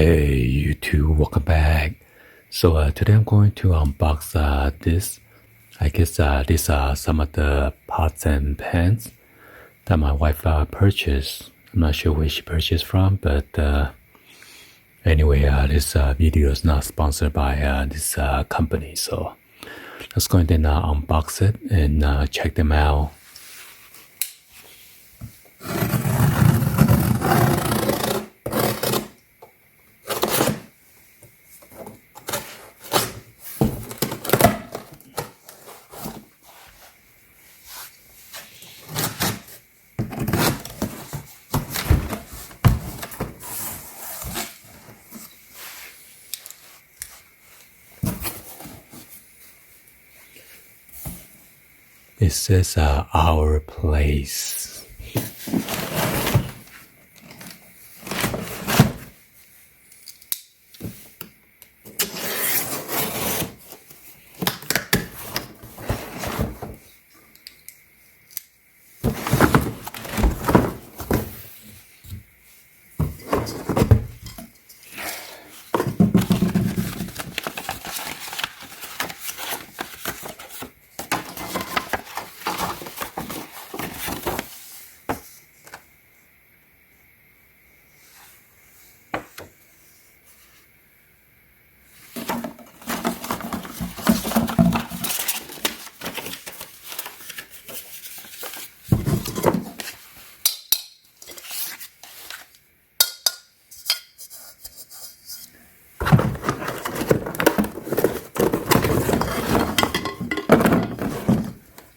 Hey YouTube, welcome back. So today I'm going to unbox this. I guess these are some of the pots and pans that my wife purchased. I'm not sure where she purchased from, but anyway, this video is not sponsored by this company. So let's go ahead and unbox it and check them out. It says our place.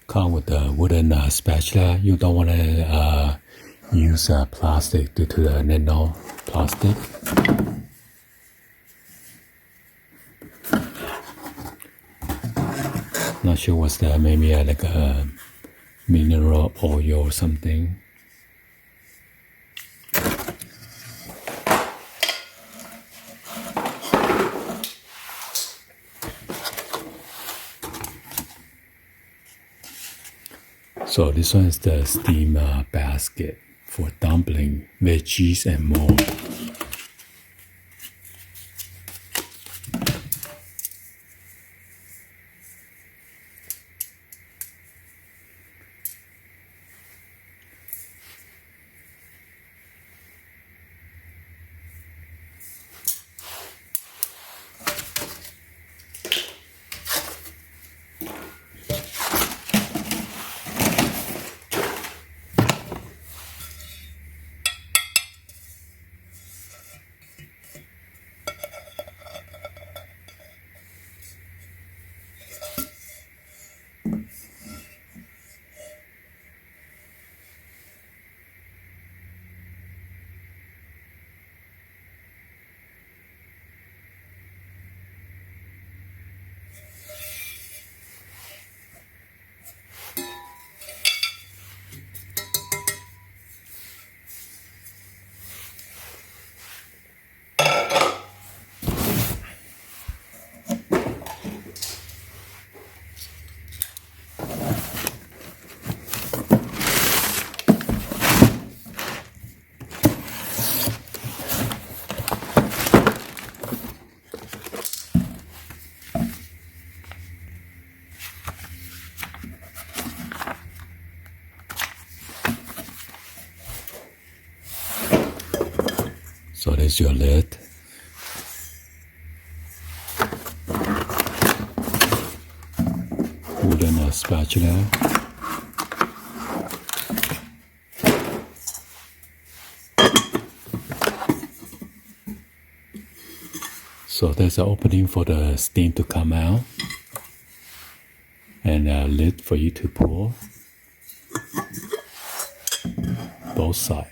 Come with a wooden spatula. You don't want to use plastic due to the nano plastic. Not sure what's that. Maybe like a mineral oil or something. So this one is the steam basket for dumpling, veggies, and more. So there's your lid. Wooden spatula. So there's an opening for the steam to come out, and a lid for you to pour both sides.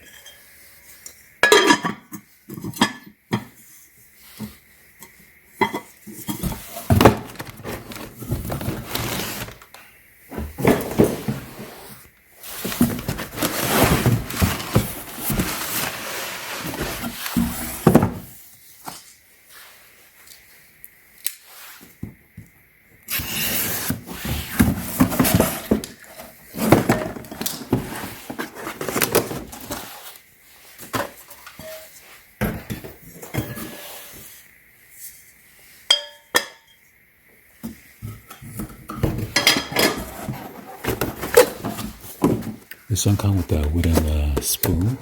This one comes with a wooden spoon.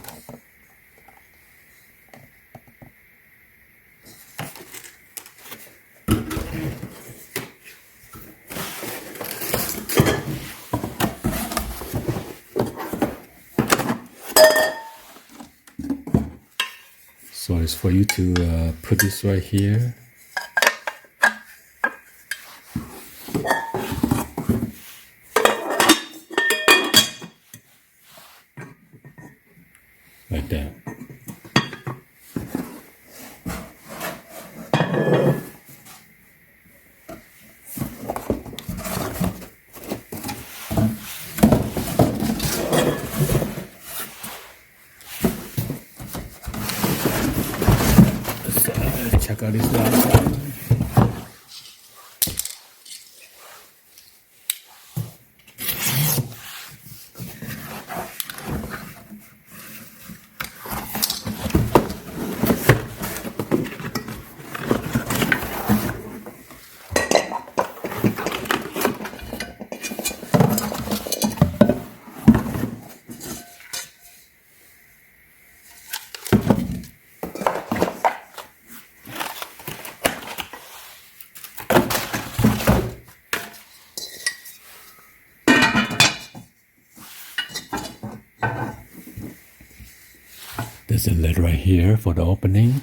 So it's for you to put this right here. Like that. Let's check out this last one. There's a lid right here for the opening.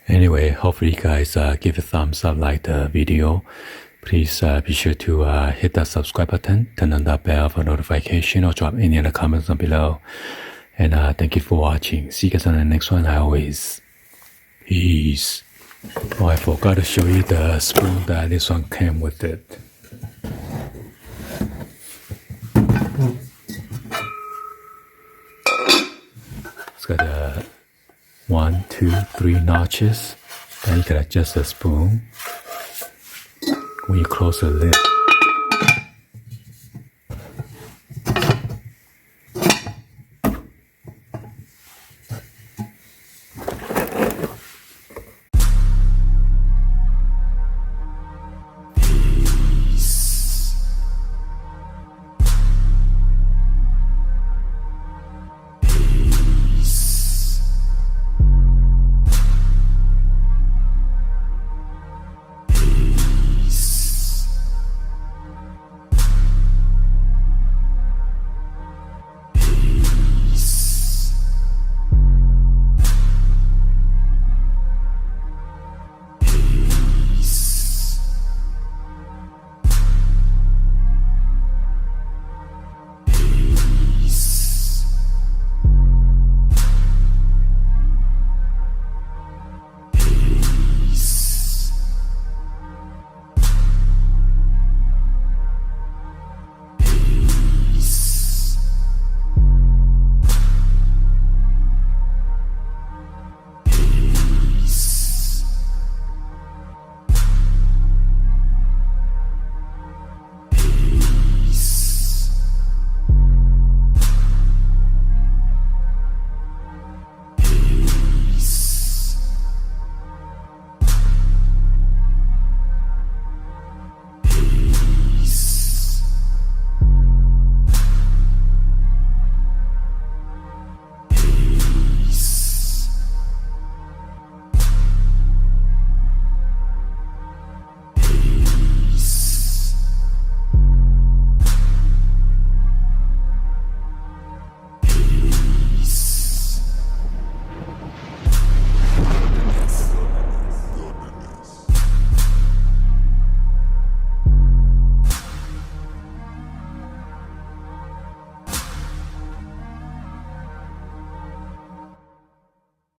Anyway, hopefully you guys give a thumbs up, like the video. Please be sure to hit that subscribe button, turn on that bell for notification, or drop any other comments down below. And thank you for watching. See you guys on the next one. Peace. Oh, I forgot to show you the spoon that this one came with it. It's got a 1, 2, 3 notches. Then you can adjust the spoon when you close the lid.